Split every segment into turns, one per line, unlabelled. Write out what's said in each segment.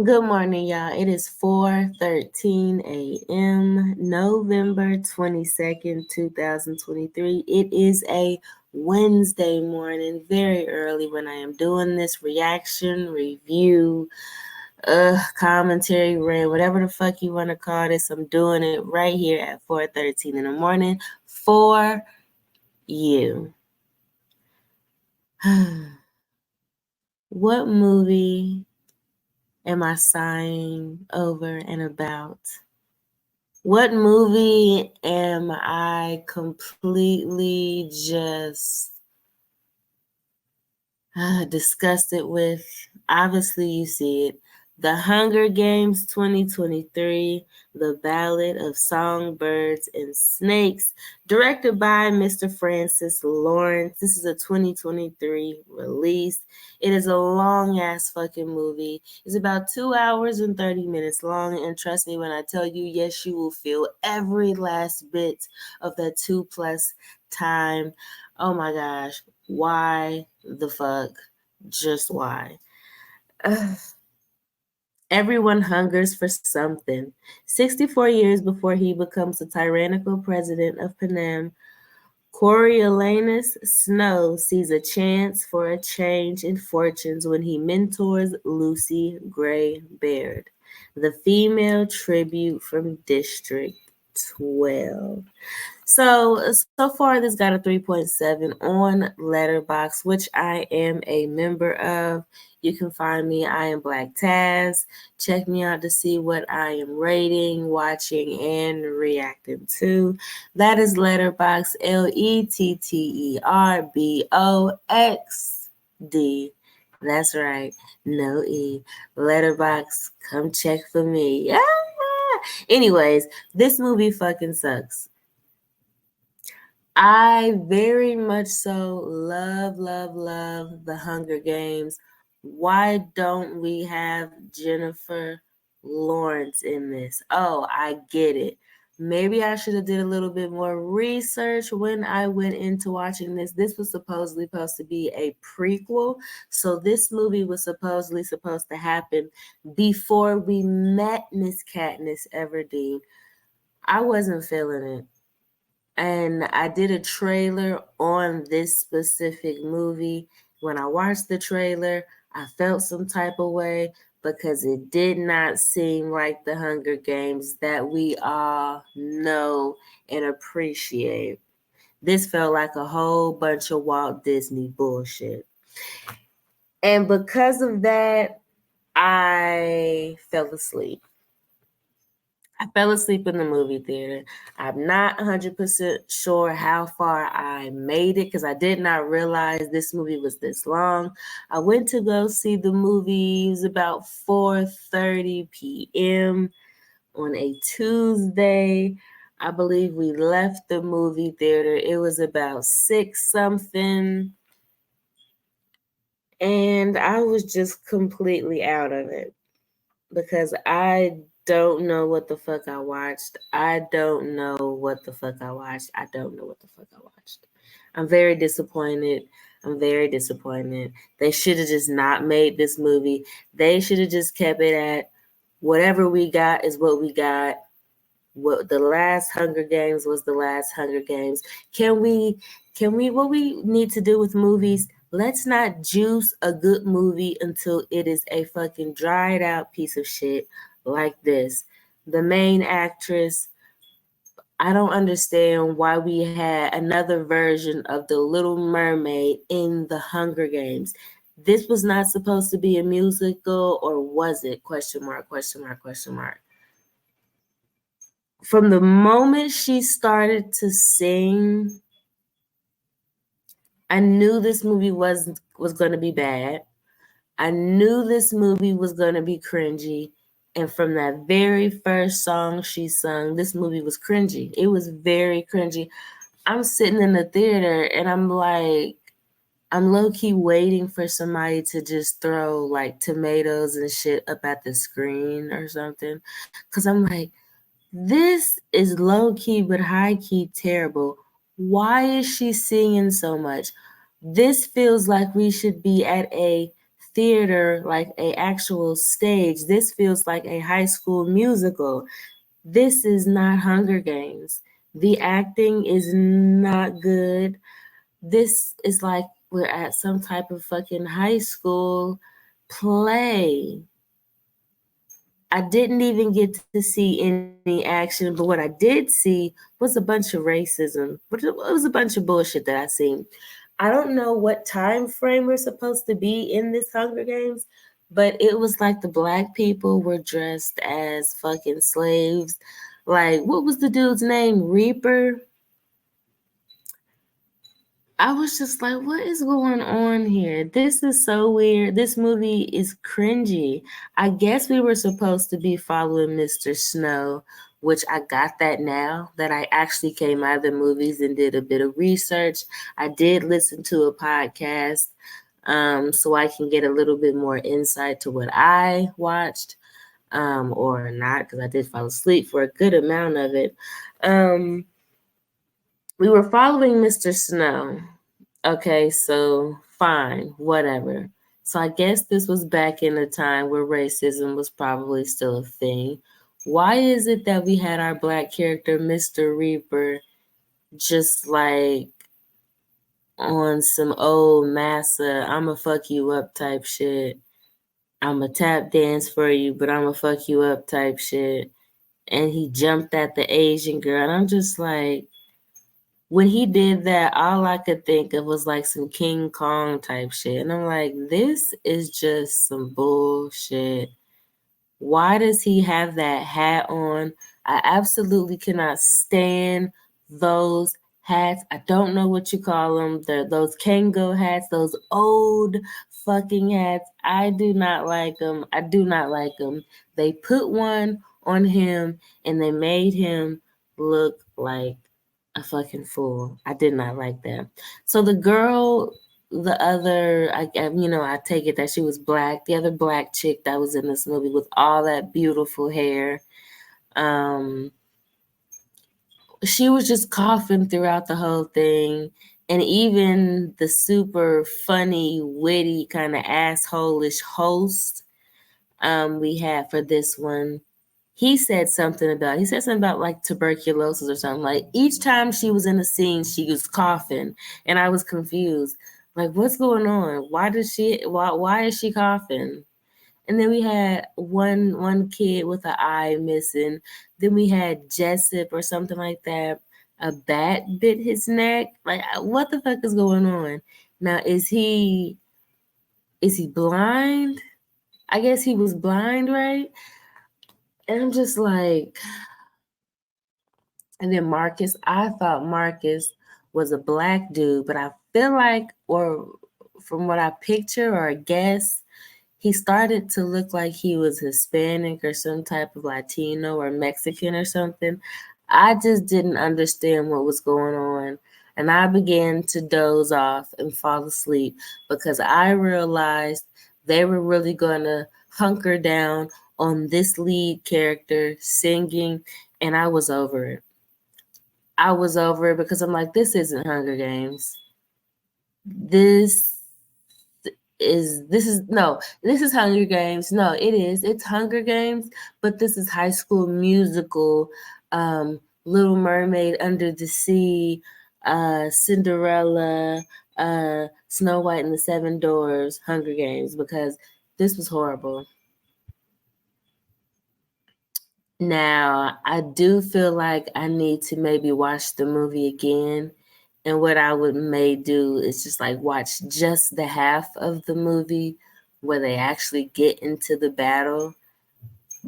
Good morning, y'all. It is 4:13 a.m., November 22nd, 2023. It is a Wednesday morning, very early when I am doing this reaction, review, commentary, rant, whatever the fuck you want to call this. I'm doing it right here at 4:13 in the morning for you. What movie am I sighing over and about? What movie am I completely just disgusted with? Obviously, you see it. The Hunger Games 2023, The Ballad of Songbirds and Snakes, directed by Mr. Francis Lawrence. This is a 2023 release. It is a long ass fucking movie. It's about 2 hours and 30 minutes long. And trust me when I tell you, yes, you will feel every last bit of that 2+ time. Oh my gosh. Why the fuck? Just why? Ugh. Everyone hungers for something. 64 years before he becomes the tyrannical president of Panem, Coriolanus Snow sees a chance for a change in fortunes when he mentors Lucy Gray Baird, the female tribute from District 12. So far, this got a 3.7 on Letterbox, which I am a member of. You can find me. I am Black Taz. Check me out to see what I am rating, watching, and reacting to. That is Letterbox. Letterboxd. That's right. No E. Letterbox. Come check for me. Yeah. Anyways, this movie fucking sucks. I very much so love the Hunger Games. Why don't we have Jennifer Lawrence in this? Oh, I get it. Maybe I should have did a little bit more research when I went into watching this. This was supposedly supposed to be a prequel. So this movie was supposedly supposed to happen before we met Miss Katniss Everdeen. I wasn't feeling it. And I did a trailer on this specific movie. When I watched the trailer, I felt some type of way because it did not seem like the Hunger Games that we all know and appreciate. This felt like a whole bunch of Walt Disney bullshit. And because of that, I fell asleep. I fell asleep in the movie theater. I'm not 100% sure how far I made it because I did not realize this movie was this long. I went to go see the movie. It was about 4:30 p.m. on a Tuesday. I believe we left the movie theater. It was about 6 something. And I was just completely out of it because I don't know what the fuck I watched. I don't know what the fuck I watched. I don't know what the fuck I watched. I'm very disappointed. I'm very disappointed. They should have just not made this movie. They should have just kept it at whatever we got is what we got. What the last Hunger Games was the last Hunger Games. Can we what we need to do with movies? Let's not juice a good movie until it is a fucking dried out piece of shit like this. The main actress, I don't understand why we had another version of The Little Mermaid in the Hunger Games. This was not supposed to be a musical, or was it? Question mark, question mark, question mark. From the moment she started to sing, I knew this movie was going to be bad. I knew this movie was going to be cringy. And from that very first song she sung, this movie was cringy. It was very cringy. I'm sitting in the theater and I'm like, I'm low key waiting for somebody to just throw like tomatoes and shit up at the screen or something. Cause I'm like, this is low key but high key terrible. Why is she singing so much? This feels like we should be at a theater, like a actual stage. This feels like a high school musical. This is not Hunger Games. The acting is not good. This is like we're at some type of fucking high school play. I didn't even get to see any action, but what I did see was a bunch of racism. It was a bunch of bullshit that I seen. I don't know what time frame we're supposed to be in this Hunger Games, but it was like the black people were dressed as fucking slaves. Like, what was the dude's name? Reaper? I was just like, what is going on here? This is so weird. This movie is cringy. I guess we were supposed to be following Mr. Snow, which I got that now that I actually came out of the movies and did a bit of research. I did listen to a podcast so I can get a little bit more insight to what I watched or not, because I did fall asleep for a good amount of it. Um, we were following Mr. Snow. Okay, so fine, whatever. So I guess this was back in a time where racism was probably still a thing. Why is it that we had our black character, Mr. Reaper, just like on some old massa, I'ma fuck you up type shit? I'ma tap dance for you, but I'ma fuck you up type shit. And he jumped at the Asian girl. And I'm just like, when he did that, all I could think of was like some King Kong type shit. And I'm like, this is just some bullshit. Why does he have that hat on? I absolutely cannot stand those hats. I don't know what you call them. Those Kango hats, those old fucking hats. I do not like them. I do not like them. They put one on him and they made him look like a fucking fool. I did not like that. So the girl, the other, I take it that she was black. The other black chick that was in this movie with all that beautiful hair, um, she was just coughing throughout the whole thing. And even the super funny, witty, kind of asshole-ish host we had for this one, he said something about like tuberculosis or something. Like each time she was in a scene, she was coughing, and I was confused. Like, what's going on? Why is she coughing? And then we had one kid with an eye missing. Then we had Jessup or something like that. A bat bit his neck. Like, what the fuck is going on? Now, is he blind? I guess he was blind, right? And I'm just like, and then Marcus, I thought Marcus was a black dude, but I feel like, or from what I picture or guess, he started to look like he was Hispanic or some type of Latino or Mexican or something. I just didn't understand what was going on. And I began to doze off and fall asleep because I realized they were really going to hunker down on this lead character singing, and I was over it. I was over it because I'm like, this isn't Hunger Games. This this is Hunger Games. No, it is. It's Hunger Games, but this is High School Musical, Little Mermaid Under the Sea, Cinderella, Snow White and the Seven Dwarfs, Hunger Games, because this was horrible. Now, I do feel like I need to maybe watch the movie again. And what I would may do is just like watch just the half of the movie where they actually get into the battle,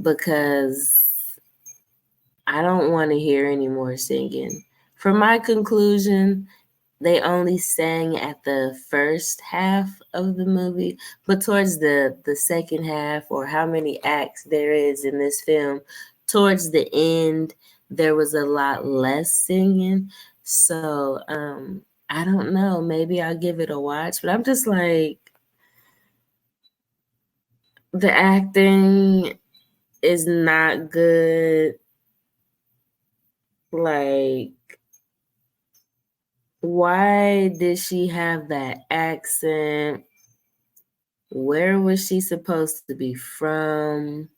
because I don't want to hear any more singing. For my conclusion, they only sang at the first half of the movie, but towards the second half, or how many acts there is in this film, towards the end there was a lot less singing. So I don't know, maybe I'll give it a watch, but I'm just like, the acting is not good. Like, why did she have that accent? Where was she supposed to be from?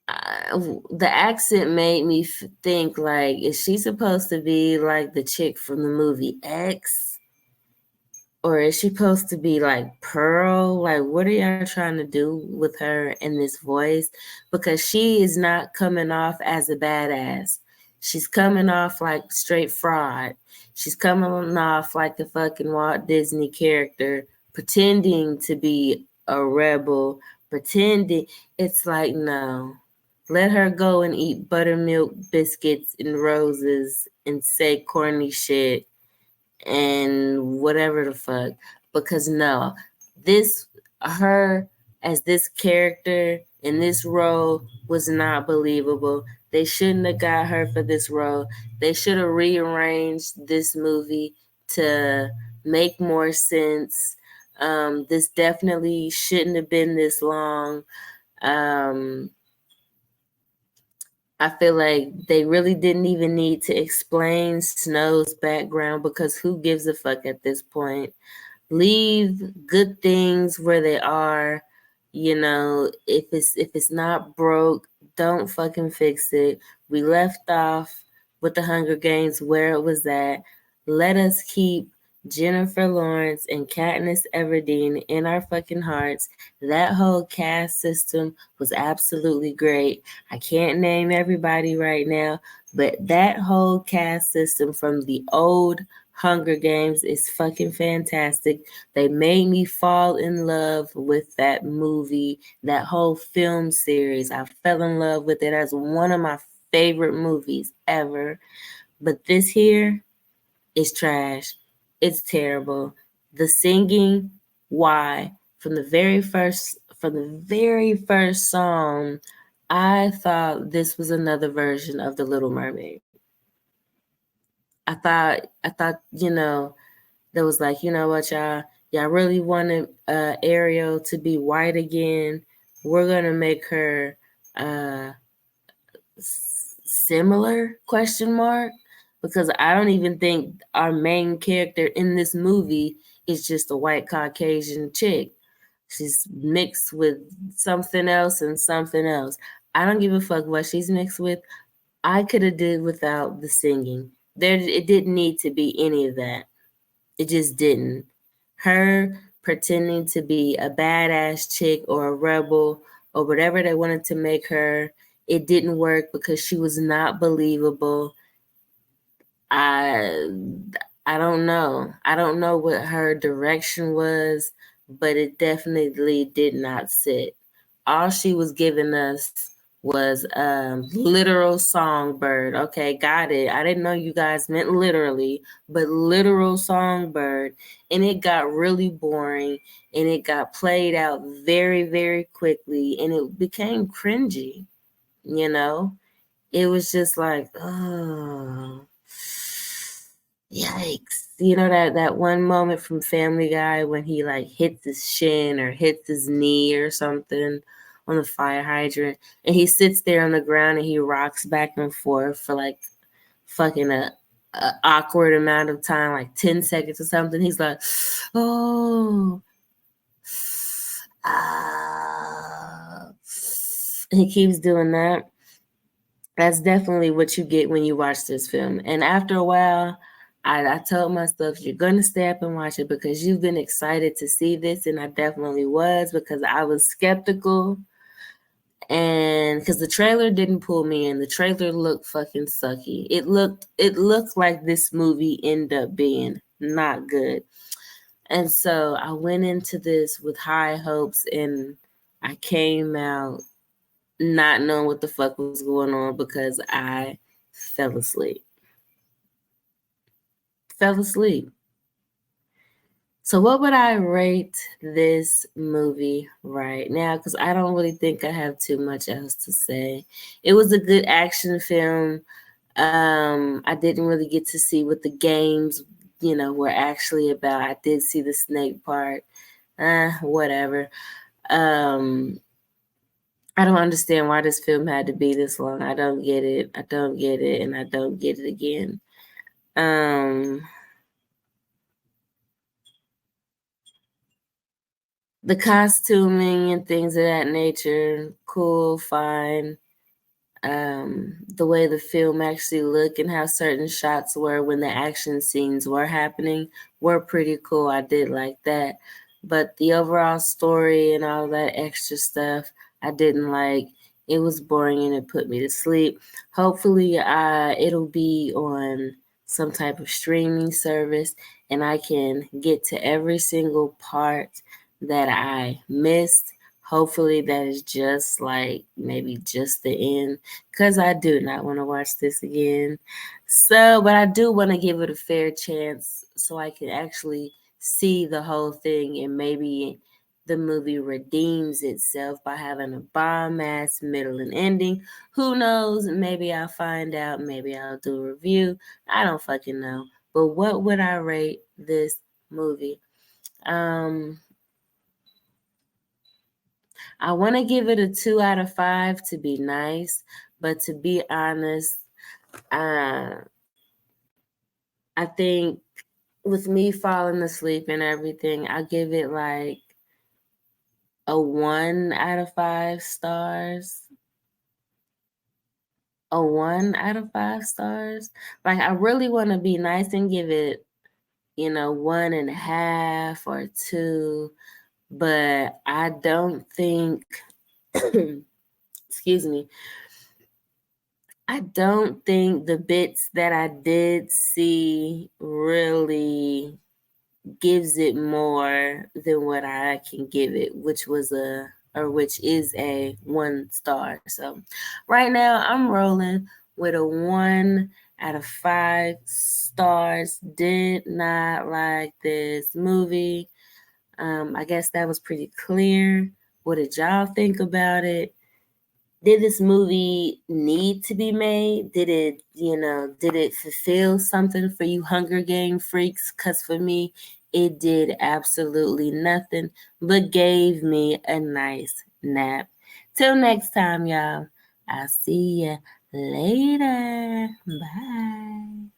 The accent made me think like, is she supposed to be like the chick from the movie X? Or is she supposed to be like Pearl? Like, what are y'all trying to do with her in this voice? Because she is not coming off as a badass. She's coming off like straight fraud. She's coming off like a fucking Walt Disney character, pretending to be a rebel, pretending. It's like, no. Let her go and eat buttermilk biscuits and roses and say corny shit and whatever the fuck. Because no, this her as this character in this role was not believable. They shouldn't have got her for this role. They should have rearranged this movie to make more sense. This definitely shouldn't have been this long. Um, I feel like they really didn't even need to explain Snow's background because who gives a fuck at this point? Leave good things where they are. You know, if it's not broke, don't fucking fix it. We left off with the Hunger Games where it was at. Let us keep Jennifer Lawrence and Katniss Everdeen in our fucking hearts. That whole cast system was absolutely great. I can't name everybody right now, but that whole cast system from the old Hunger Games is fucking fantastic. They made me fall in love with that movie, that whole film series. I fell in love with it as one of my favorite movies ever. But this here is trash. It's terrible. The singing, why? From the very first song, I thought this was another version of The Little Mermaid. I thought, that was like, you know what, y'all really wanted Ariel to be white again. We're gonna make her uh similar question mark, because I don't even think our main character in this movie is just a white Caucasian chick. She's mixed with something else and something else. I don't give a fuck what she's mixed with. I could have did without the singing. It didn't need to be any of that. It just didn't. Her pretending to be a badass chick or a rebel or whatever they wanted to make her, it didn't work because she was not believable. I I don't know. I don't know what her direction was, but it definitely did not sit. All she was giving us was literal songbird. Okay, got it. I didn't know you guys meant literally, but literal songbird. And it got really boring and it got played out very, very quickly and it became cringy, you know? It was just like, oh, yikes. You know that one moment from Family Guy when he like hits his shin or hits his knee or something on the fire hydrant and he sits there on the ground and he rocks back and forth for like fucking a awkward amount of time, like 10 seconds or something. He's like, oh, ah. And he keeps doing that. That's definitely what you get when you watch this film. And after a while, I told myself, you're going to stay up and watch it because you've been excited to see this. And I definitely was because I was skeptical. And because the trailer didn't pull me in, the trailer looked fucking sucky. It looked like this movie ended up being not good. And so I went into this with high hopes and I came out not knowing what the fuck was going on because I fell asleep. Fell asleep. So, what would I rate this movie right now? Because I don't really think I have too much else to say. It was a good action film. I didn't really get to see what the games, were actually about. I did see the snake part. Whatever. Um, I don't understand why this film had to be this long. I don't get it. I don't get it, and I don't get it again. Um, The costuming and things of that nature, cool, fine. The way the film actually looked and how certain shots were when the action scenes were happening were pretty cool. I did like that. But the overall story and all that extra stuff, I didn't like. It was boring and it put me to sleep. Hopefully, it'll be on some type of streaming service and I can get to every single part that I missed. Hopefully, that is just like maybe just the end because I do not want to watch this again. So, but I do want to give it a fair chance so I can actually see the whole thing and maybe the movie redeems itself by having a bomb ass middle and ending. Who knows? Maybe I'll find out. Maybe I'll do a review. I don't fucking know. But what would I rate this movie? Um, I want to give it a 2 out of 5 to be nice, but to be honest, uh, I think with me falling asleep and everything, I give it like a 1 out of 5 stars. A 1 out of 5 stars. Like I really want to be nice and give it, 1.5 or 2, but I don't think. Excuse me. I don't think the bits that I did see really gives it more than what I can give it, which is a 1 star. So right now I'm rolling with a 1 out of 5 stars. Did not like this movie. I guess that was pretty clear. What did y'all think about it? Did this movie need to be made? Did it fulfill something for you Hunger Game freaks? Because for me, it did absolutely nothing but gave me a nice nap. Till next time, y'all. I'll see ya later. Bye.